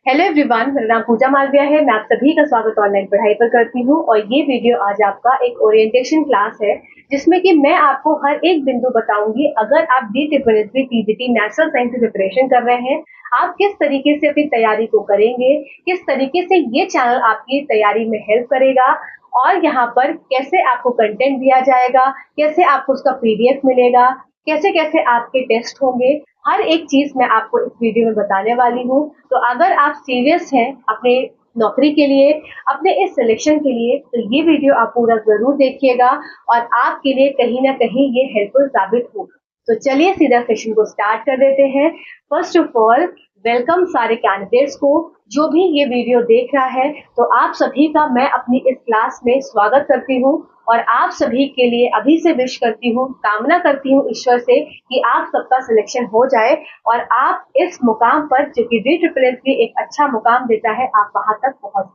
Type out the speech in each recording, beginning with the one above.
Hello everyone, मेरा नाम पूजा मालविया है। मैं आप सभी का स्वागत ऑनलाइन पढ़ाई पर करती हूँ और ये वीडियो आज आपका एक ओरिएंटेशन क्लास है जिसमें कि मैं आपको हर एक बिंदु बताऊंगी। अगर आप DSSB पीजीटी नेशनल साइंस की प्रिपरेशन कर रहे हैं, आप किस तरीके से अपनी तैयारी को करेंगे, किस तरीके से ये चैनल आपकी तैयारी में हेल्प करेगा और यहाँ पर कैसे आपको कंटेंट दिया जाएगा, कैसे आपको उसका PDF मिलेगा, कैसे कैसे आपके टेस्ट होंगे, हर एक चीज मैं आपको इस वीडियो में बताने वाली हूँ। तो अगर आप सीरियस हैं अपने नौकरी के लिए, अपने इस सिलेक्शन के लिए, तो ये वीडियो आप पूरा जरूर देखिएगा और आपके लिए कहीं ना कहीं ये हेल्पफुल साबित होगा। तो चलिए सीधा सेशन को स्टार्ट कर देते हैं। फर्स्ट ऑफ ऑल, वेलकम सारे कैंडिडेट्स को जो भी ये वीडियो देख रहा है। तो आप सभी का मैं अपनी इस क्लास में स्वागत करती हूँ और आप सभी के लिए अभी से विश करती हूँ, कामना करती हूँ ईश्वर से कि आप सबका सिलेक्शन हो जाए और आप इस मुकाम पर, जो कि DSSB एक अच्छा मुकाम देता है, आप वहां तक पहुंच।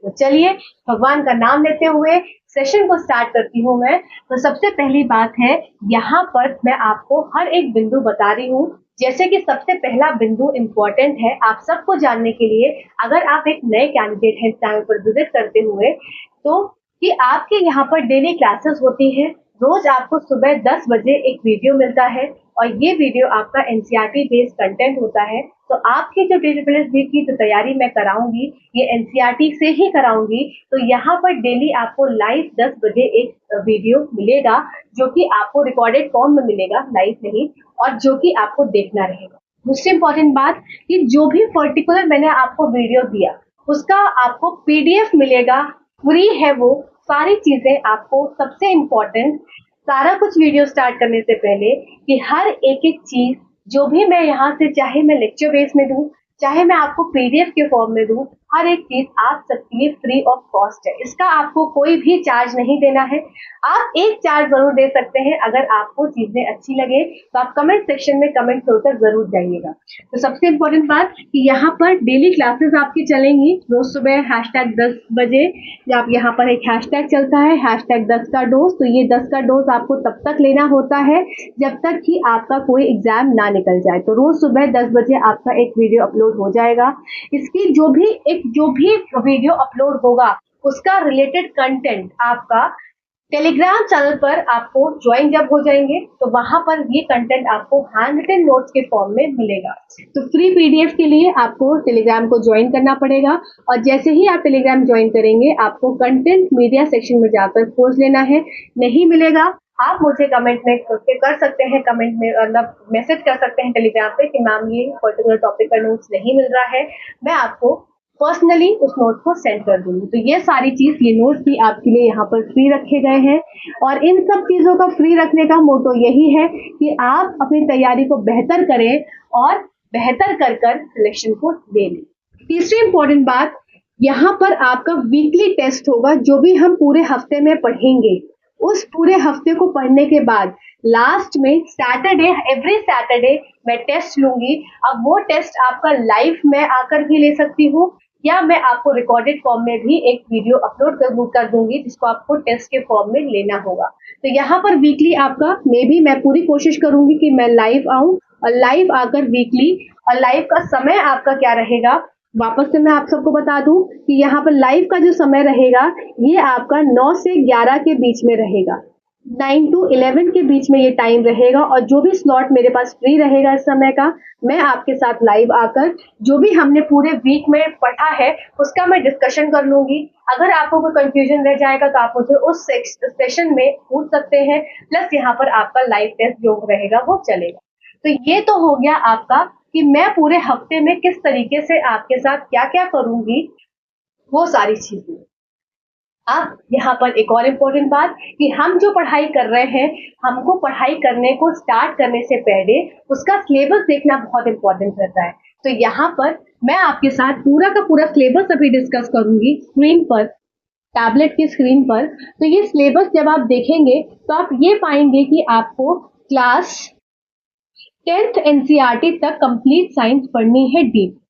तो चलिए भगवान का नाम लेते हुए सेशन को स्टार्ट करती हूँ मैं। तो सबसे पहली बात है, यहाँ पर मैं आपको हर एक बिंदु बता रही हूँ। जैसे कि सबसे पहला बिंदु इम्पोर्टेंट है आप सबको जानने के लिए, अगर आप एक नए कैंडिडेट हैं चैनल पर विजिट करते हुए, तो कि आपके यहाँ पर डेली क्लासेस होती है। रोज आपको सुबह 10 बजे एक वीडियो मिलता है और ये वीडियो आपका NCERT बेस्ड कंटेंट होता है। तो आपकी जो DSSB की जो तैयारी मैं कराऊंगी, ये NCERT से ही कराऊंगी। तो यहाँ पर डेली आपको लाइव 10 बजे एक वीडियो मिलेगा, जो कि आपको रिकॉर्डेड फॉर्म में मिलेगा, लाइव नहीं, और जो कि आपको देखना रहेगा। दूसरी इंपॉर्टेंट बात कि जो भी पर्टिकुलर मैंने आपको वीडियो दिया, उसका आपको PDF मिलेगा, फ्री है वो सारी चीजें आपको। सबसे इम्पोर्टेंट, सारा कुछ वीडियो स्टार्ट करने से पहले, कि हर एक एक चीज जो भी मैं यहाँ से, चाहे मैं लेक्चर बेस में दूं, चाहे मैं आपको PDF के फॉर्म में दूं, हर एक चीज आप सबके लिए फ्री ऑफ कॉस्ट है। इसका आपको कोई भी चार्ज नहीं देना है। आप एक चार्ज जरूर दे सकते हैं अगर आपको चीजें अच्छी लगे, तो आप कमेंट सेक्शन में कमेंट छोड़कर जरूर जाइएगा। तो सबसे इम्पोर्टेंट बात कि यहाँ पर डेली क्लासेस आपकी चलेंगी रोज सुबह #10 बजे। आप यहाँ पर एक हैशटैग चलता है, #10 का डोज। तो ये 10 का डोज आपको तब तक लेना होता है जब तक कि आपका कोई एग्जाम ना निकल जाए। तो रोज सुबह 10 बजे आपका एक वीडियो अपलोड हो जाएगा। इसकी जो भी वीडियो अपलोड होगा, उसका रिलेटेड कंटेंट आपका टेलीग्राम चैनल पर आपको ज्वाइन जब हो जाएंगे, तो वहां पर ये कंटेंट आपको हैंड रिटन नोट्स के फॉर्म में मिलेगा। तो फ्री PDF के लिए आपको टेलीग्राम को ज्वाइन करना पड़ेगा और जैसे ही आप टेलीग्राम ज्वाइन करेंगे, आपको कंटेंट मीडिया सेक्शन में जाकर खोज लेना है। नहीं मिलेगा, आप मुझे कमेंट में कर सकते हैं, कमेंट में मतलब मैसेज कर सकते हैं टेलीग्राम पे कि मैम ये पर्टिकुलर टॉपिक का नोट्स नहीं मिल रहा है, मैं आपको पर्सनली उस नोट को सेंड कर दूंगी। तो ये सारी चीज, ये नोट्स भी आपके लिए यहाँ पर फ्री रखे गए हैं और इन सब चीजों का फ्री रखने का मोटो यही है कि आप अपनी तैयारी को बेहतर करें और बेहतर कर कर सिलेक्शन को ले लें। तीसरी इंपॉर्टेंट बात, यहाँ पर आपका वीकली टेस्ट होगा। जो भी हम पूरे हफ्ते में पढ़ेंगे, उस पूरे हफ्ते को पढ़ने के बाद लास्ट में सैटरडे, एवरी सैटरडे मैं टेस्ट लूंगी। अब वो टेस्ट आपका लाइव में आकर भी ले सकती हूँ, या मैं आपको रिकॉर्डेड फॉर्म में भी एक वीडियो अपलोड कर दूंगी जिसको आपको टेस्ट के फॉर्म में लेना होगा। तो यहाँ पर वीकली आपका, मैं पूरी कोशिश करूंगी कि मैं लाइव आऊं और लाइव आकर वीकली, और लाइव का समय आपका क्या रहेगा, वापस से मैं आप सबको बता दूं कि यहाँ पर लाइव का जो समय रहेगा, ये आपका 9 से 11 के बीच में रहेगा। 9 to 11 के बीच में ये टाइम रहेगा और जो भी स्लॉट मेरे पास फ्री रहेगा इस समय का, मैं आपके साथ लाइव आकर जो भी हमने पूरे वीक में पढ़ा है उसका मैं डिस्कशन कर लूंगी। अगर आपको कोई कंफ्यूजन रह जाएगा तो आप मुझे उस सेशन में पूछ सकते हैं। प्लस यहाँ पर आपका लाइव टेस्ट जो रहेगा वो चलेगा। तो ये तो हो गया आपका कि मैं पूरे हफ्ते में किस तरीके से आपके साथ क्या क्या करूंगी, वो सारी चीजें। अब यहाँ पर एक और इम्पोर्टेंट बात कि हम जो पढ़ाई कर रहे हैं, हमको पढ़ाई करने को स्टार्ट करने से पहले उसका सिलेबस देखना बहुत इम्पोर्टेंट रहता है। तो यहाँ पर मैं आपके साथ पूरा का पूरा सिलेबस अभी डिस्कस करूंगी स्क्रीन पर, टैबलेट की स्क्रीन पर। तो ये सिलेबस जब आप देखेंगे तो आप ये पाएंगे कि आपको क्लास 10th NCERT तक कंप्लीट साइंस पढ़नी है डीप।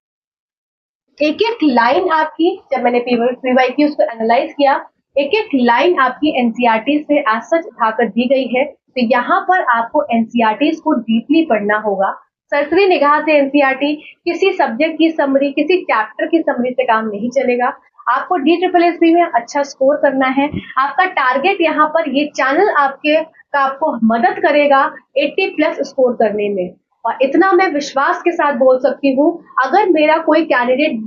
एक एक लाइन आपकी, जब मैंने PYQ उसको एनालाइज किया, एक एक लाइन आपकी NCERT से आज सच उठाकर दी गई है। तो यहाँ पर आपको NCERT को डीपली पढ़ना होगा। सरसरी निगाह से एनसीईआरटी किसी सब्जेक्ट की समरी, किसी चैप्टर की समरी से काम नहीं चलेगा। आपको DSSS में अच्छा स्कोर करना है। आपका टारगेट यहाँ पर ये चैनल आपको मदद करेगा 80 प्लस स्कोर करने में। और इतना मैं विश्वास के साथ बोल सकती हूँ, अगर मेरा कोई कैंडिडेट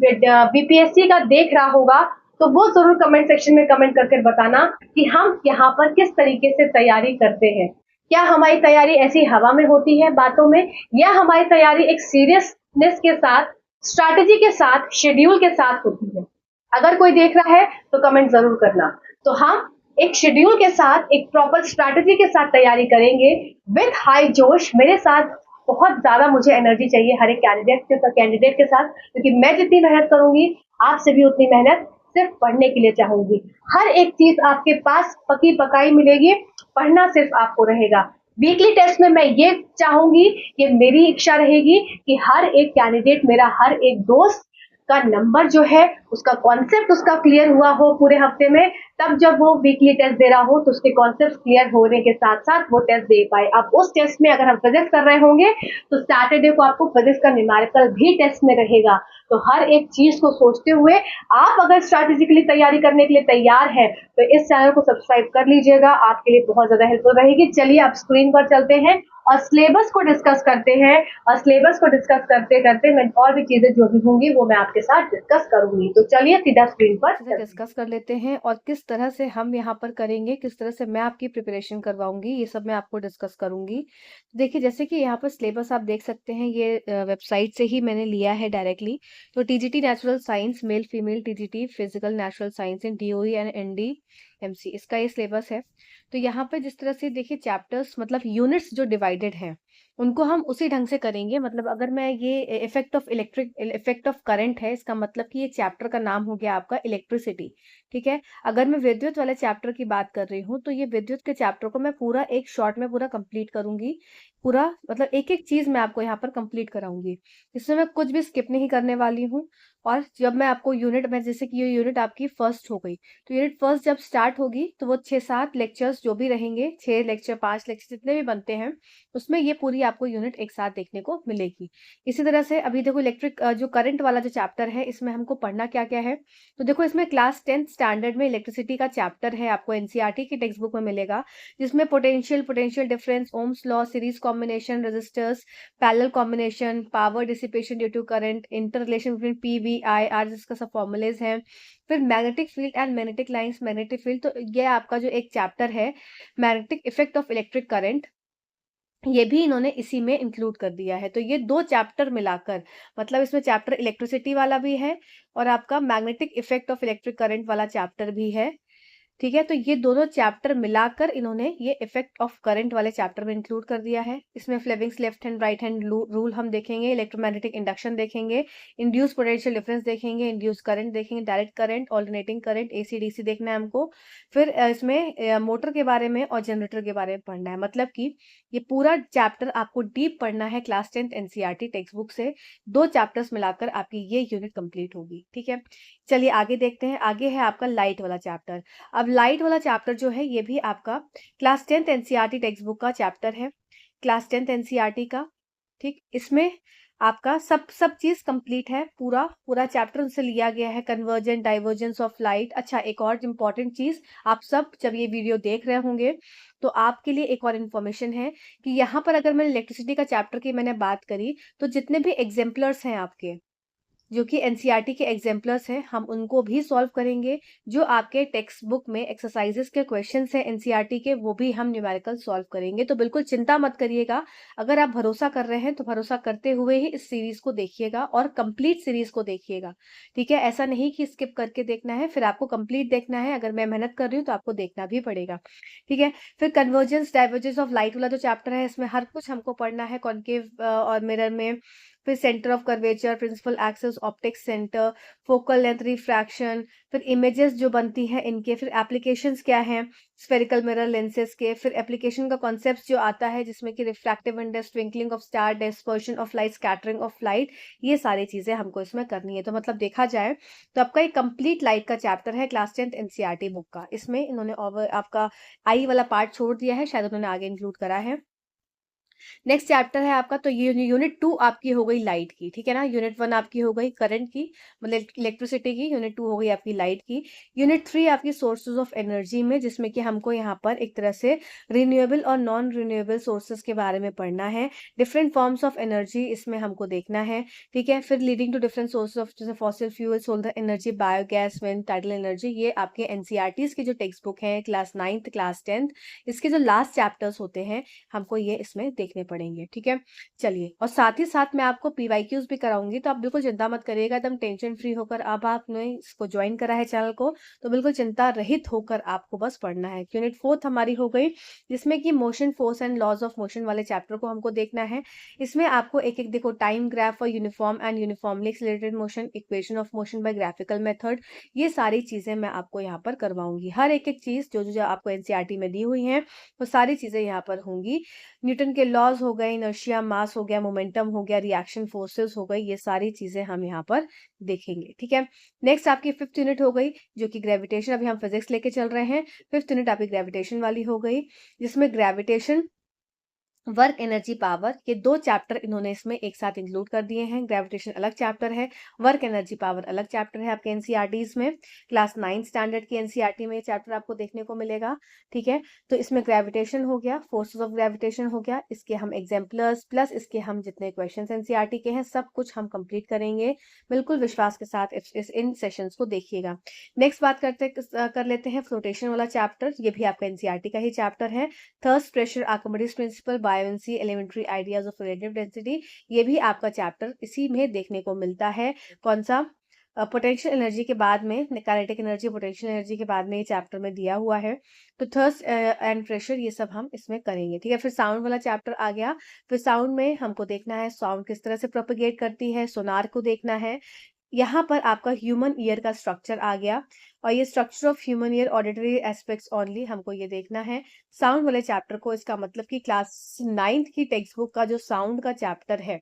बीपीएससी का देख रहा होगा तो वो जरूर कमेंट सेक्शन में कमेंट करके बताना कि हम यहाँ पर किस तरीके से तैयारी करते हैं। क्या हमारी तैयारी ऐसी हवा में होती है बातों में, या हमारी तैयारी एक सीरियसनेस के साथ, स्ट्रैटेजी के साथ, शेड्यूल के साथ होती है। अगर कोई देख रहा है तो कमेंट जरूर करना। तो हम एक शेड्यूल के साथ, एक प्रॉपर स्ट्रैटेजी के साथ तैयारी करेंगे विद हाई जोश। मेरे साथ बहुत ज्यादा मुझे एनर्जी चाहिए हर एक कैंडिडेट के साथ, क्योंकि मैं जितनी मेहनत करूंगी आपसे भी उतनी मेहनत सिर्फ पढ़ने के लिए चाहूंगी। हर एक चीज आपके पास पकी पकाई मिलेगी, पढ़ना सिर्फ आपको रहेगा। वीकली टेस्ट में मैं ये चाहूंगी, ये मेरी इच्छा रहेगी कि हर एक कैंडिडेट, मेरा हर एक दोस्त का नंबर जो है, उसका कॉन्सेप्ट उसका क्लियर हुआ हो पूरे हफ्ते में, तब जब वो वीकली टेस्ट दे रहा हो तो उसके कॉन्सेप्ट क्लियर होने के साथ साथ वो टेस्ट दे पाए। अब उस टेस्ट में अगर हम फिजिक्स कर रहे होंगे तो सैटरडे को आपको फिजिक्स का न्यूमेरिकल भी टेस्ट में रहेगा। तो हर एक चीज को सोचते हुए आप अगर स्ट्रैटेजिकली तैयारी करने के लिए तैयार है तो इस चैनल को सब्सक्राइब कर लीजिएगा, आपके लिए बहुत ज्यादा हेल्पफुल रहेगी। चलिए अब स्क्रीन पर चलते हैं और सिलेबस को डिस्कस करते हैं। और सिलेबस को डिस्कस करते करते मैं और भी चीजें जो भी होंगी वो मैं आपके साथ डिस्कस करूंगी। तो चलिए सीधा स्क्रीन पर डिस्कस कर लेते हैं और किस तरह से हम यहाँ पर करेंगे, किस तरह से मैं आपकी प्रिपरेशन करवाऊंगी, ये सब मैं आपको डिस्कस करूंगी। देखिए, जैसे कि यहाँ पर सिलेबस आप देख सकते हैं, ये वेबसाइट से ही मैंने लिया है डायरेक्टली। तो TGT natural science male female, TGT physical natural science in DOE and NDMC, इसका ये सिलेबस है। तो यहाँ पर जिस तरह से देखिए चैप्टर्स मतलब यूनिट्स जो डिवाइडेड हैं उनको हम उसी ढंग से करेंगे। मतलब अगर मैं ये इफेक्ट ऑफ करंट है, इसका मतलब कि ये चैप्टर का नाम हो गया आपका इलेक्ट्रिसिटी। ठीक है। अगर मैं विद्युत वाले चैप्टर की बात कर रही हूँ तो ये विद्युत के चैप्टर को मैं पूरा एक शॉर्ट में पूरा कंप्लीट करूंगी। पूरा मतलब एक एक चीज मैं आपको यहाँ पर कंप्लीट कराऊंगी। इसमें मैं कुछ भी स्किप नहीं करने वाली हूँ। और जब मैं आपको यूनिट में, जैसे कि ये यूनिट आपकी फर्स्ट हो गई, तो यूनिट फर्स्ट जब स्टार्ट होगी तो वो 6-7 लेक्चर्स जो भी रहेंगे, 6 लेक्चर 5 लेक्चर जितने भी बनते हैं, उसमें ये पूरी आपको यूनिट एक साथ देखने को मिलेगी। इसी तरह से अभी देखो इलेक्ट्रिक जो करंट वाला जो चैप्टर है, इसमें हमको पढ़ना क्या क्या है। तो देखो इसमें क्लास 10th स्टैंडर्ड में इलेक्ट्रिसिटी का चैप्टर है, आपको एनसीईआरटी की टेक्स्ट बुक में मिलेगा, जिसमें potential difference, Ohm's law, series combination, resistors, parallel combination, power dissipation due to current, inter relation between P V I R, जिसका सब फॉर्मूलेज हैं। फिर magnetic field and magnetic lines, magnetic field, तो ये आपका जो एक चैप्टर है magnetic effect of electric current, ये भी इन्होंने इसी में इंक्लूड कर दिया है। तो ये 2 चैप्टर मिलाकर, मतलब इसमें चैप्टर इलेक्ट्रिसिटी वाला भी है और आपका magnetic effect of electric current वाला चैप्टर भी है। ठीक है। तो ये दोनों चैप्टर मिलाकर इन्होंने ये इफेक्ट ऑफ करंट वाले चैप्टर में इंक्लूड कर दिया है। इसमें Fleming's left hand right hand rule हम देखेंगे, इलेक्ट्रोमैग्नेटिक इंडक्शन देखेंगे, इंड्यूस पोटेंशियल डिफरेंस देखेंगे, इंड्यूस करंट देखेंगे, direct current, alternating current, AC DC देखना है हमको। फिर इसमें मोटर के बारे में और जनरेटर के बारे में पढ़ना है। मतलब कि ये पूरा चैप्टर आपको डीप पढ़ना है class 10th NCERT text book से। 2 चैप्टर्स मिलाकर आपकी ये यूनिट कंप्लीट होगी। ठीक है। चलिए आगे देखते हैं। आगे है आपका लाइट वाला चैप्टर। अब लाइट वाला चैप्टर जो है ये भी आपका class 10th NCERT text book का चैप्टर है, क्लास 10th एनसीईआरटी का। ठीक। इसमें आपका सब चीज कंप्लीट है, पूरा पूरा चैप्टर उनसे लिया गया है, कन्वर्जन डाइवर्जेंस ऑफ लाइट। अच्छा, एक और इम्पॉर्टेंट चीज, आप सब जब ये वीडियो देख रहे होंगे तो आपके लिए एक और इन्फॉर्मेशन है कि यहाँ पर अगर मैंने इलेक्ट्रिसिटी का चैप्टर की मैंने बात करी, तो जितने भी एग्जाम्पलर्स हैं आपके, जो कि एनसीईआरटी के एग्जाम्पलर्स हैं, हम उनको भी सॉल्व करेंगे। जो आपके टेक्स्ट बुक में एक्सरसाइजेस के क्वेश्चंस हैं एनसीईआरटी के, वो भी हम न्यूमेरिकल सॉल्व करेंगे। तो बिल्कुल चिंता मत करिएगा। अगर आप भरोसा कर रहे हैं तो भरोसा करते हुए ही इस सीरीज को देखिएगा और कंप्लीट सीरीज को देखिएगा। ठीक है। ऐसा नहीं कि स्किप करके देखना है, फिर आपको कंप्लीट देखना है। अगर मैं मेहनत कर रही हूँ तो आपको देखना भी पड़ेगा। ठीक है। फिर कन्वर्जेंस डाइवर्जेंस ऑफ लाइट वाला जो चैप्टर है, इसमें हर कुछ हमको पढ़ना है, कॉन्केव और मिरर में। फिर centre of curvature, principal axis, optics centre, focal length, refraction, फिर इमेजेस जो बनती हैं इनके, फिर एप्लीकेशंस क्या हैं स्फेरिकल मिरर लेंसेज के, फिर एप्लीकेशन का कॉन्सेप्ट जो आता है जिसमें कि refractive index, twinkling of star, dispersion of light, scattering of light, ये सारी चीजें हमको इसमें करनी है। तो मतलब देखा जाए तो आपका एक कंप्लीट लाइट का चैप्टर है क्लास 10th एनसीईआरटी बुक का। इसमें इन्होंने आपका आई वाला पार्ट छोड़ दिया है, शायद उन्होंने आगे इंक्लूड करा है। नेक्स्ट चैप्टर है आपका, तो ये यूनिट 2 आपकी हो गई लाइट की, ठीक है ना। यूनिट 1 आपकी हो गई करंट की, मतलब इलेक्ट्रिसिटी की। यूनिट 2 हो गई आपकी लाइट की। यूनिट 3 आपकी सोर्सेज ऑफ एनर्जी में, जिसमें कि हमको यहाँ पर एक तरह से रिन्यूएबल और नॉन रिन्यूएबल सोर्सेज के बारे में पढ़ना है। डिफरेंट फॉर्म्स ऑफ एनर्जी इसमें हमको देखना है, ठीक है। फिर leading to different sources of, जैसे fossil fuel, solar energy, biogas, wind, tidal energy. ये आपके एनसीईआरटीज की जो टेक्स्ट बुक है क्लास 9th क्लास 10th, इसके जो लास्ट चैप्टर्स होते हैं हमको ये इसमें देखने पड़ेंगे, ठीक है। चलिए, और साथ ही साथ मैं आपको पीवाईक्यूज भी कराऊंगी, तो आप बिल्कुल चिंता मत करिएगा, एकदम टेंशन फ्री होकर। अब आपने इसको ज्वाइन करा है चैनल को, तो बिल्कुल चिंता रहित होकर आपको बस पढ़ना है। यूनिट 4 हमारी हो गई, जिसमें कि motion, force and laws of motion वाले चैप्टर को हमको देखना है। इसमें आपको एक एक देखो, टाइम ग्राफ और uniform and uniformly accelerated motion, equation of motion by graphical method, ये सारी चीजें मैं आपको यहाँ पर करवाऊंगी। हर एक एक चीज जो जो आपको एनसीईआरटी में दी हुई है, वो सारी चीजें यहाँ पर होंगी। न्यूटन के लॉज हो गए, इनर्शिया, मास हो गया, मोमेंटम हो गया, रिएक्शन फोर्सेस हो गई, ये सारी चीजें हम यहाँ पर देखेंगे, ठीक है। नेक्स्ट आपकी 5th यूनिट हो गई, जो कि ग्रेविटेशन। अभी हम फिजिक्स लेके चल रहे हैं। 5th यूनिट आपकी ग्रेविटेशन वाली हो गई, जिसमें ग्रेविटेशन, वर्क, एनर्जी, पावर, ये 2 चैप्टर इन्होंने इसमें एक साथ इंक्लूड कर दिए हैं। ग्रेविटेशन अलग चैप्टर है, वर्क, एनर्जी, पावर अलग चैप्टर है आपके एनसीईआरटीज में। क्लास 9 स्टैंडर्ड की एनसीईआरटी में ये चैप्टर आपको देखने को मिलेगा, ठीक है। तो इसमें ग्रेविटेशन हो गया, फोर्सेस ऑफ ग्रेविटेशन हो गया, इसके हम एग्जाम्पलर्स प्लस इसके हम जितने क्वेश्चन एनसीईआरटी के हैं सब कुछ हम कंप्लीट करेंगे। बिल्कुल विश्वास के साथ इन सेशंस को देखिएगा। नेक्स्ट बात कर लेते हैं फ्लोटेशन वाला चैप्टर, ये भी आपका एनसीईआरटी का ही चैप्टर है। Thrust pressure, Archimedes principle, buoyancy, elementary ideas of relative density, ये भी आपका चैप्टर इसी में देखने को मिलता है। कौन सा? पोटेंशियल एनर्जी के बाद में, काइनेटिक एनर्जी, पोटेंशियल एनर्जी के बाद में ये चैप्टर में दिया हुआ है। तो थर्स्ट एंड प्रेशर, ये सब हम इसमें करेंगे, ठीक है। फिर साउंड वाला चैप्टर आ गया। फिर साउंड में हमको देखना है साउंड किस तरह से प्रोपेगेट करती है, सोनार को देखना है। यहाँ पर आपका ह्यूमन ईयर का स्ट्रक्चर आ गया, और ये structure of human ear, auditory aspects only, हमको ये देखना है साउंड वाले चैप्टर को। इसका मतलब कि क्लास 9th की टेक्स्ट बुक का जो साउंड का चैप्टर है,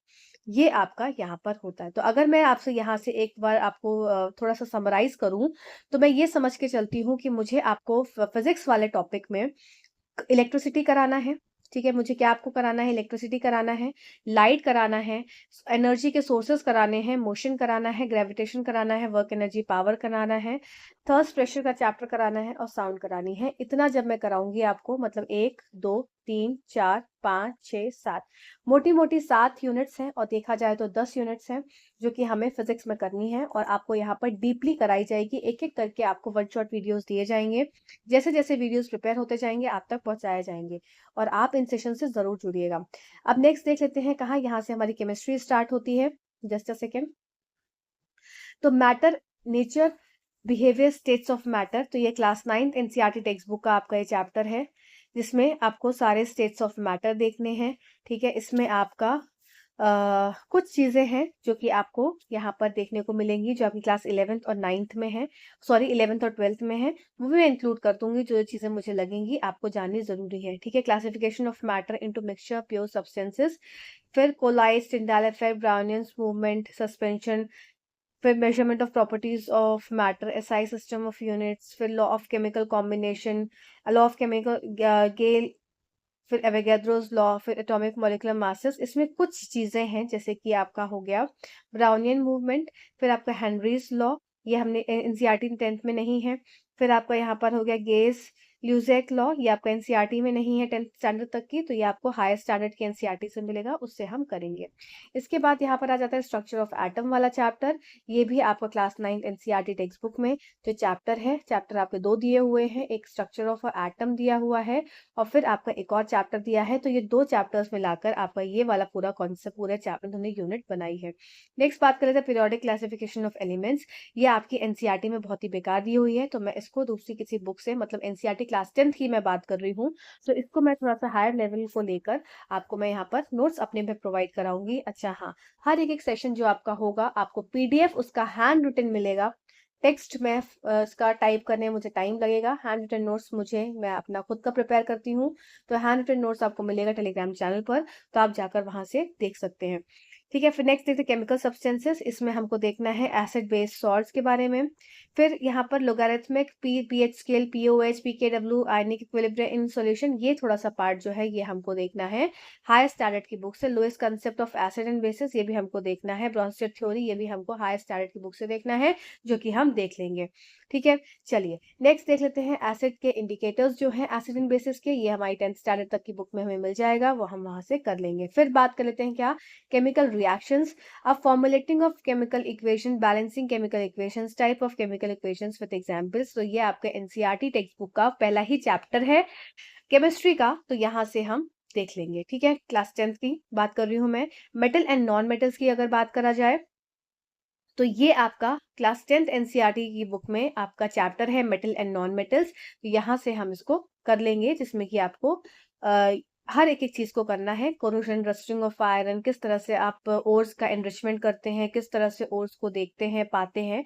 ये आपका यहाँ पर होता है। तो अगर मैं आपसे यहाँ से एक बार आपको थोड़ा सा समराइज करूं, तो मैं ये समझ के चलती हूँ कि मुझे आपको फिजिक्स वाले टॉपिक में इलेक्ट्रिसिटी कराना है, ठीक है। मुझे क्या आपको कराना है? इलेक्ट्रिसिटी कराना है, लाइट कराना है, एनर्जी के सोर्सेस कराने हैं, मोशन कराना है, ग्रेविटेशन कराना है, वर्क, एनर्जी, पावर कराना है, थर्स्ट प्रेशर का चैप्टर कराना है, और साउंड करानी है। इतना जब मैं कराऊंगी आपको, मतलब 1 2 3 4 5 6 7, मोटी मोटी 7 यूनिट्स हैं, और देखा जाए तो 10 यूनिट्स हैं जो कि हमें फिजिक्स में करनी है। और आपको यहाँ पर डीपली कराई जाएगी, एक एक करके आपको 1 शॉट वीडियोस दिए जाएंगे। जैसे जैसे वीडियोस प्रिपेयर होते जाएंगे आप तक पहुंचाए जाएंगे, और आप इन सेशन से जरूर जुड़िएगा। अब नेक्स्ट देख लेते हैं कहाँ, यहाँ से हमारी केमिस्ट्री स्टार्ट होती है। Just a second. तो matter, nature, behaviour, states of matter, तो ये class 9th NCERT text book का आपका ये चैप्टर है, जिसमें आपको सारे स्टेट्स ऑफ मैटर देखने हैं, ठीक है। इसमें आपका कुछ चीजें हैं जो कि आपको यहाँ पर देखने को मिलेंगी, जो आपकी क्लास 11th और 9th में है, सॉरी 11th और 12th में है, वो भी मैं इंक्लूड कर दूंगी। जो चीजें मुझे लगेंगी आपको जाननी जरूरी है, ठीक है। Classification of matter into mixture pure substances, फिर colloids, Tyndall effect, Brownians movement, suspension, फिर measurement of properties of matter, SI system of units, फिर law of chemical combination, law of chemical gale, फिर एवोगैड्रोस लॉ, फिर atomic molecular masses. इसमें कुछ चीजें हैं, जैसे कि आपका हो गया ब्राउनियन मूवमेंट, फिर आपका हेनरीज लॉ, ये हमने एनसीईआरटी 10th में नहीं है। फिर आपका यहाँ पर हो गया गेस ल्यूजेक लॉ, ये आपका एनसीईआरटी में नहीं है 10th स्टैंडर्ड तक की, तो ये आपको हायर स्टैंडर्ड की एनसीईआरटी से मिलेगा, उससे हम करेंगे। इसके बाद यहाँ पर आ जाता है स्ट्रक्चर ऑफ एटम वाला चैप्टर, ये भी आपका क्लास 9 एनसीईआरटी टेक्स्ट बुक में जो चैप्टर है। चैप्टर आपके 2 दिए हुए हैं, एक स्ट्रक्चर ऑफ एटम दिया हुआ है, और फिर आपका एक और चैप्टर दिया है। तो ये 2 चैप्टर्स मिलाकर आपका ये वाला पूरा कॉन्सेप्ट, पूरे चैप्टर उन्होंने यूनिट बनाई है। नेक्स्ट बात करें तो पीरियोडिक क्लासिफिकेशन ऑफ एलिमेंट्स, ये आपकी एनसीईआरटी में बहुत ही बेकार दी हुई है, तो मैं इसको दूसरी किसी बुक से, मतलब एनसीईआरटी क्लास 10th की मैं बात कर रही हूँ, तो इसको मैं थोड़ा सा हायर लेवल को लेकर आपको मैं यहाँ पर नोट्स अपने में प्रोवाइड कराऊंगी। अच्छा हाँ, हर एक एक सेशन जो आपका होगा, आपको पीडीएफ उसका हैंड रिटन मिलेगा। टेक्स्ट में इसका टाइप करने में मुझे टाइम लगेगा, हैंड रिटन नोट्स मैं अपना खुद का प्रिपेयर करती हूँ, तो हैंड रिटन नोट्स आपको मिलेगा टेलीग्राम चैनल पर, तो आप जाकर वहां से देख सकते हैं। ठीक है। फिर नेक्स्ट देखते हैं केमिकल सब्सटेंसेस। इसमें हमको देखना है एसिड बेस सॉल्ट्स के बारे में। फिर यहाँ पर लोगारिथमिक पीएच स्केल, पीओएच, पीकेडब्ल्यू, आयनिक इक्विलिब्रियम इन सॉल्यूशन, ये थोड़ा सा पार्ट जो है ये हमको देखना है हायर स्टैंडर्ड की बुक से। Lowest concept of acid and bases, ये भी हमको देखना है। ब्रॉन्स्टेड थ्योरी, ये भी हमको हायर स्टैंडर्ड की बुक से देखना है, जो कि हम देख लेंगे। ठीक है, चलिए नेक्स्ट देख लेते हैं एसिड के इंडिकेटर्स जो है एसिड एंड बेसिस के। ये हमारी 10th स्टैंडर्ड तक की बुक में हमें मिल जाएगा, वो हम वहां से कर लेंगे। फिर बात कर लेते हैं क्या, chemical reactions, a formulating of chemical equation, balancing chemical equations, type of chemical equations with examples। तो ये आपके एनसीईआरटी टेक्स्ट बुक का पहला ही चैप्टर है केमिस्ट्री का, तो यहाँ से हम देख लेंगे। ठीक है, क्लास 10th की बात कर रही हूँ मैं। मेटल एंड नॉन मेटल्स की अगर बात करा जाए तो ये आपका क्लास 10th एनसीईआरटी की बुक में आपका चैप्टर है मेटल एंड नॉन मेटल्स। तो यहाँ से हम इसको कर लेंगे, जिसमें कि आपको हर एक चीज को करना है। कोरोजन, रस्टिंग ऑफ आयरन, किस तरह से आप ओर्स का एनरिचमेंट करते हैं, किस तरह से ओर्स को देखते हैं, पाते हैं।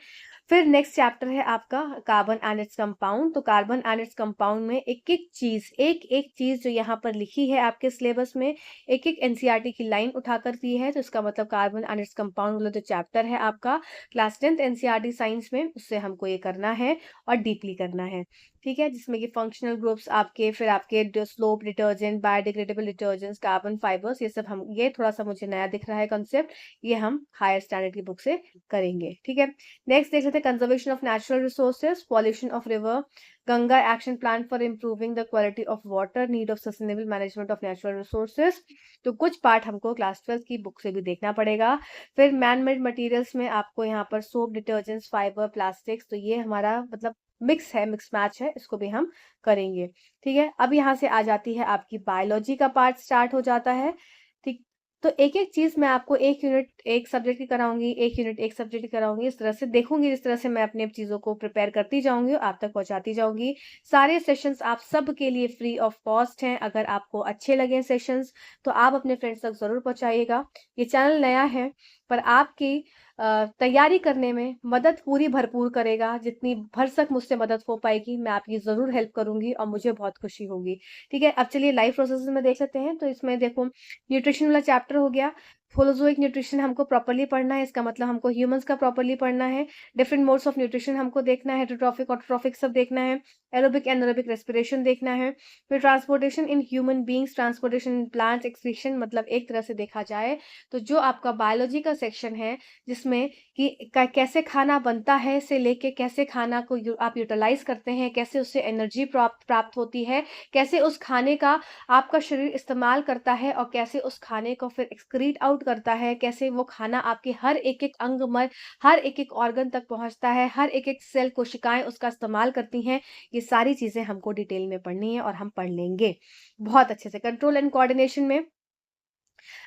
फिर नेक्स्ट चैप्टर है आपका कार्बन एंड इट्स कंपाउंड। तो कार्बन एंड इट्स कंपाउंड में एक एक चीज जो यहाँ पर लिखी है आपके सिलेबस में, एक एक एनसीईआरटी की लाइन उठाकर दी है, तो इसका मतलब कार्बन एंड इट्स कंपाउंड वाला जो चैप्टर है आपका क्लास 10th एनसीईआरटी साइंस में, उससे हमको ये करना है और डीपली करना है। ठीक है, जिसमें कि फंक्शनल ग्रुप्स आपके, फिर आपके slope detergent, biodegradable detergents, carbon fibres, ये सब हम, ये थोड़ा सा मुझे नया दिख रहा है कंसेप्ट, ये हम हायर स्टैंडर्ड की बुक से करेंगे। ठीक है, नेक्स्ट देख लेते हैं conservation of natural resources, pollution of river Ganga, action plan for improving the quality of water, need of sustainable management of natural resources. तो कुछ पार्ट हमको क्लास 12 की बुक से भी देखना पड़ेगा। फिर मैन मेड मटेरियल्स में आपको यहाँ पर सोप, डिटर्जेंट्स, फाइबर, प्लास्टिक्स, तो ये हमारा मतलब मिक्स है, मिक्स मैच है, इसको भी हम करेंगे। ठीक है, अब यहाँ से आ जाती है आपकी बायोलॉजी का पार्ट स्टार्ट हो जाता है। ठीक, तो एक एक चीज मैं आपको एक यूनिट एक सब्जेक्ट की कराऊंगी, एक यूनिट एक सब्जेक्ट की कराऊंगी, इस तरह से देखूंगी, जिस तरह से मैं अपने चीजों को प्रिपेयर करती जाऊंगी और आप तक पहुंचाती जाऊंगी। सारे सेशंस आप सब के लिए फ्री ऑफ कॉस्ट हैं। अगर आपको अच्छे लगे सेशंस तो आप अपने फ्रेंड्स तक जरूर पहुंचाइएगा। ये चैनल नया है पर आपकी तैयारी करने में मदद पूरी भरपूर करेगा। जितनी भरसक मुझसे मदद हो पाएगी मैं आपकी जरूर हेल्प करूंगी और मुझे बहुत खुशी होगी। ठीक है, अब चलिए लाइफ प्रोसेस में देख लेते हैं। तो इसमें देखो न्यूट्रिशन वाला चैप्टर हो गया। होलोजोइक न्यूट्रिशन हमको प्रॉपर्ली पढ़ना है, इसका मतलब हमको ह्यूमंस का प्रॉपर्ली पढ़ना है। डिफरेंट मोड्स ऑफ न्यूट्रिशन हमको देखना है, हेटरोट्रॉफिक, ऑटोट्रॉफिक सब देखना है। एरोबिक एनारोबिक रेस्पिरेशन देखना है। फिर transportation in human beings, transportation in plants, excretion, मतलब एक तरह से देखा जाए तो जो आपका बायोलॉजी का सेक्शन है, जिसमें कि कैसे खाना बनता है से लेके कैसे खाना को आप यूटिलाइज करते हैं, कैसे उससे एनर्जी प्राप्त होती है, कैसे उस खाने का आपका शरीर इस्तेमाल करता है और कैसे उस खाने को फिर एक्सक्रीट आउट करता है, कैसे वो खाना आपके हर एक अंग में, हर एक ऑर्गन तक पहुंचता है, हर एक सेल कोशिकाएं उसका इस्तेमाल करती हैं। ये सारी चीजें हमको डिटेल में पढ़नी है और हम पढ़ लेंगे बहुत अच्छे से। कंट्रोल एंड कोऑर्डिनेशन में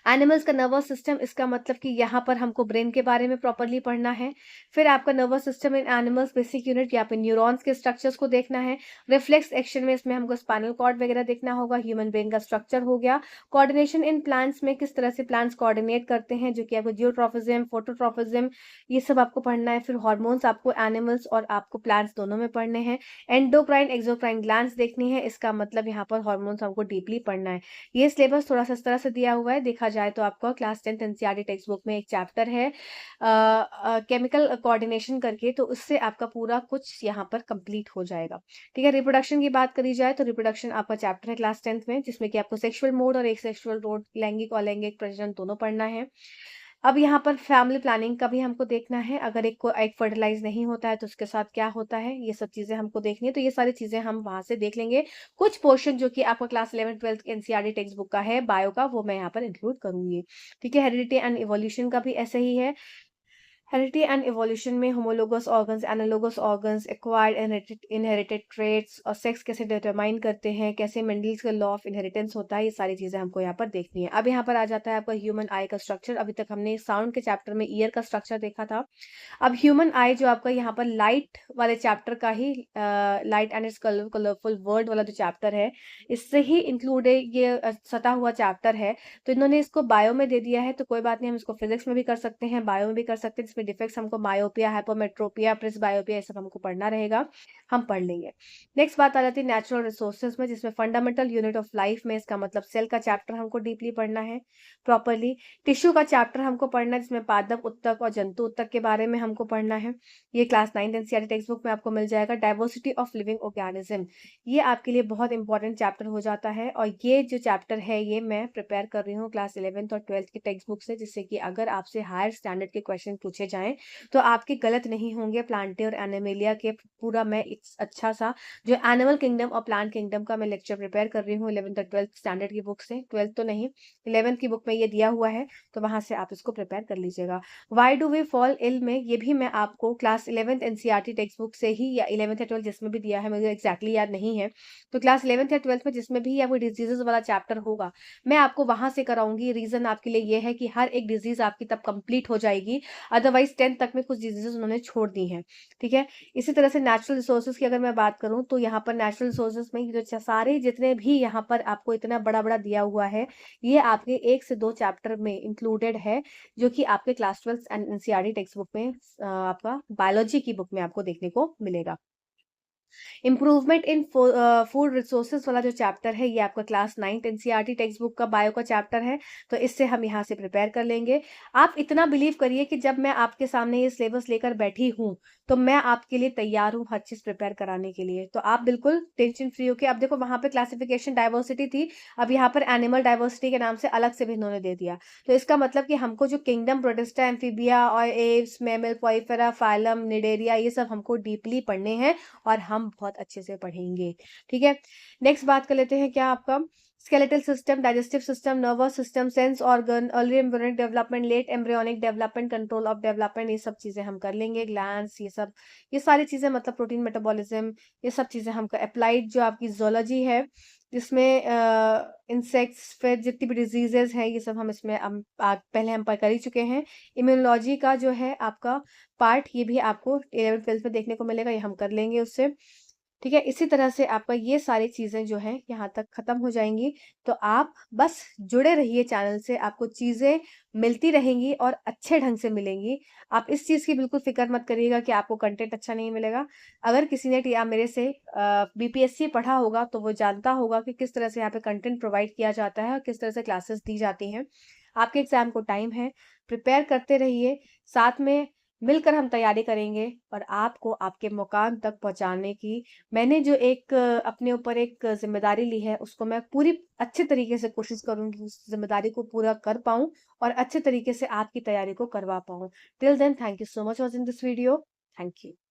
एनिमल्स का नर्वस सिस्टम, इसका मतलब कि यहाँ पर हमको ब्रेन के बारे में प्रॉपर्ली पढ़ना है। फिर आपका nervous system in animals basic unit, यहाँ पे न्यूरॉन्स के स्ट्रक्चर्स को देखना है। रिफ्लेक्स एक्शन में इसमें हमको स्पाइनल कॉर्ड वगैरह देखना होगा। ह्यूमन ब्रेन का स्ट्रक्चर हो गया। कोऑर्डिनेशन इन प्लांट्स में किस तरह से प्लांट्स कोऑर्डिनेट करते हैं, जो कि आपको जियोट्रॉफिज्म, फोटोट्रॉफिज्म, ये सब आपको पढ़ना है। फिर हॉर्मोन्स आपको एनिमल्स और आपको प्लांट्स दोनों में पढ़ने हैं। एंडोक्राइन एक्सोक्राइन ग्लैंड्स देखनी है, इसका मतलब यहाँ पर हॉर्मोन्स हमको डीपली पढ़ना है। ये सिलेबस थोड़ा सा इस तरह से दिया हुआ है, देखा जाए तो आपका class 10th NCERT text book में एक चैप्टर है केमिकल कोऑर्डिनेशन करके, तो उससे आपका पूरा कुछ यहाँ पर कंप्लीट हो जाएगा। ठीक है, रिप्रोडक्शन की बात करी जाए तो रिप्रोडक्शन आपका चैप्टर है क्लास 10th में, जिसमें कि आपको सेक्सुअल मोड और एक सेक्सुअल रोड, लैंगिक और लैंगिक प्रजनन दोनों पढ़ना है। अब यहाँ पर फैमिली प्लानिंग का भी हमको देखना है। अगर एक को एग फर्टिलाइज नहीं होता है तो उसके साथ क्या होता है, ये सब चीजें हमको देखनी है। तो ये सारी चीजें हम वहां से देख लेंगे। कुछ पोर्शन जो कि आपका class 11th 12th NCERT text book का है बायो का, वो मैं यहाँ पर इंक्लूड करूंगी। ठीक है, हेरिडिटी एंड इवोल्यूशन का भी ऐसे ही है। हेरिडिटी एंड इवोल्यूशन में homologous organs, analogous organs, acquired inherited traits और सेक्स कैसे डिटरमाइन करते हैं, कैसे मेंडल्स का लॉ ऑफ इनहेरिटेंस होता है, ये सारी चीजें हमको यहाँ पर देखनी है। अब यहाँ पर आ जाता है आपका ह्यूमन आई का स्ट्रक्चर। अभी तक हमने साउंड के चैप्टर में ईयर का स्ट्रक्चर देखा था। अब ह्यूमन आई जो आपका यहाँ पर लाइट वाले चैप्टर का ही, light and its colourful world वाला जो चैप्टर है, इससे ही इंक्लूड है, ये सटा हुआ चैप्टर है। तो इन्होंने इसको बायो में दे दिया है, तो कोई बात नहीं, हम इसको फिजिक्स में भी कर सकते हैं, बायो में भी कर सकते हैं, जिसमें इसमें डिफेक्ट्स हमको मायोपिया, हाइपोमेट्रोपिया, प्रेसबायोपिया, ये सब हमको पढ़ना रहेगा, हम पढ़ लेंगे। नेक्स्ट बात आ जाती है नेचुरल रिसोर्सेज में, जिसमें फंडामेंटल यूनिट ऑफ लाइफ में इसका मतलब सेल का चैप्टर हमको डीपली पढ़ना है प्रॉपरली। टिश्यू का चैप्टर हमको पढ़ना है, जिसमें पादप उत्तक और जंतु उत्तक के बारे में हमको पढ़ना है। ये क्लास 9 एनसीईआरटी टेक्स्ट बुक में आपको मिल जाएगा। डाइवर्सिटी ऑफ लिविंग ऑर्गेनिज्म, ये आपके लिए बहुत इंपॉर्टेंट चैप्टर हो जाता है, और ये जो चैप्टर है ये मैं प्रिपेयर कर रही हूँ क्लास 11th और 12th की टेक्स्ट बुक से, जिससे कि अगर आपसे हायर स्टैंडर्ड के क्वेश्चन पूछे जाएं तो आपके गलत नहीं होंगे। प्लांटे और एनिमेलिया के पूरा मैं अच्छा सा जो एनिमल किंगडम और प्लांट किंगडम का मैं लेक्चर प्रिपेयर कर रही हूँ 11th और 12th स्टैंडर्ड की बुक से। 12th तो नहीं, 11th की बुक में ये दिया हुआ है, तो वहां से आप इसको प्रिपेयर कर लीजिएगा। Why do we fall ill में ये भी मैं आपको class 11th NCERT text book से ही, या 11th या 12th जिसमें भी दिया है, मुझे एक्जैक्टली याद नहीं है, तो क्लास 11th या 12th में जिसमें भी या कोई डिजीजेस वाला चैप्टर होगा मैं आपको वहां से कराऊंगी। रीजन आपके लिए ये है कि हर एक डिजीज आपकी तब कंप्लीट हो जाएगी, अदरवाइज 10th तक में कुछ डिजीजेस उन्होंने छोड़ दी हैं, ठीक है। इसी तरह से नेचुरल रिसोर्सेज की अगर मैं बात करूं तो यहाँ पर नेचुरल रिसोर्सेज में जो सारे जितने भी यहाँ पर आपको इतना बड़ा बड़ा दिया हुआ है, ये आपके 1 से 2 चैप्टर में इंक्लूडेड है, जो कि आपके क्लास 12 एनसीईआरटी टेक्स्ट बुक में आपका बायोलॉजी की बुक में आपको देखने को मिलेगा। इम्प्रूवमेंट इन फूड रिसोर्सेज वाला जो चैप्टर है ये आपका क्लास 9 एनसीईआरटी टेक्स्ट बुक का बायो का चैप्टर है, तो इससे हम यहाँ से प्रिपेयर कर लेंगे। आप इतना बिलीव करिए कि जब मैं आपके सामने ये सिलेबस लेकर बैठी हूँ तो मैं आपके लिए तैयार हूँ हर चीज प्रिपेयर कराने के लिए, तो आप बिल्कुल टेंशन फ्री होके। अब देखो वहां पे क्लासिफिकेशन डाइवर्सिटी थी, अब यहाँ पर एनिमल डाइवर्सिटी के नाम से अलग से भी इन्होंने दे दिया, तो इसका मतलब कि हमको जो किंगडम, प्रोटिस्टा, एम्फीबिया और एव्स, मैमल, पॉइफेरा, फाइलम, निडेरिया, ये सब हमको डीपली पढ़ने हैं और हम बहुत अच्छे से पढ़ेंगे, ठीक है। नेक्स्ट बात कर लेते हैं क्या आपका skeletal system, digestive system, nervous system, sense organ, early embryonic development, late embryonic development, control of development, ये सब चीजें हम कर लेंगे। ग्लैंड्स, ये सब, ये सारी चीजें मतलब प्रोटीन मेटाबॉलिज्म, ये सब चीजें हम अप्लाइड जो आपकी जोलॉजी है, जिसमें इंसेक्ट्स, फिर जितनी भी डिजीजेज है, ये सब हम इसमें पहले हम कर ही चुके हैं। इम्यूनोलॉजी का जो है आपका पार्ट, ये भी आपको 11th 12th में देखने को मिलेगा, ये हम कर लेंगे उससे, ठीक है। इसी तरह से आपका ये सारी चीजें जो है यहाँ तक खत्म हो जाएंगी, तो आप बस जुड़े रहिए चैनल से, आपको चीजें मिलती रहेंगी और अच्छे ढंग से मिलेंगी। आप इस चीज की बिल्कुल फिक्र मत करिएगा कि आपको कंटेंट अच्छा नहीं मिलेगा। अगर किसी ने या मेरे से बीपीएससी पढ़ा होगा तो वो जानता होगा कि किस तरह से यहाँ पे कंटेंट प्रोवाइड किया जाता है और किस तरह से क्लासेस दी जाती हैं। आपके एग्जाम को टाइम है, प्रिपेयर करते रहिए, साथ में मिलकर हम तैयारी करेंगे और आपको आपके मुकाम तक पहुंचाने की मैंने जो एक अपने ऊपर एक जिम्मेदारी ली है, उसको मैं पूरी अच्छे तरीके से कोशिश करूंगी उस जिम्मेदारी को पूरा कर पाऊं और अच्छे तरीके से आपकी तैयारी को करवा पाऊं। Till then, thank you so much watching this video. Thank you.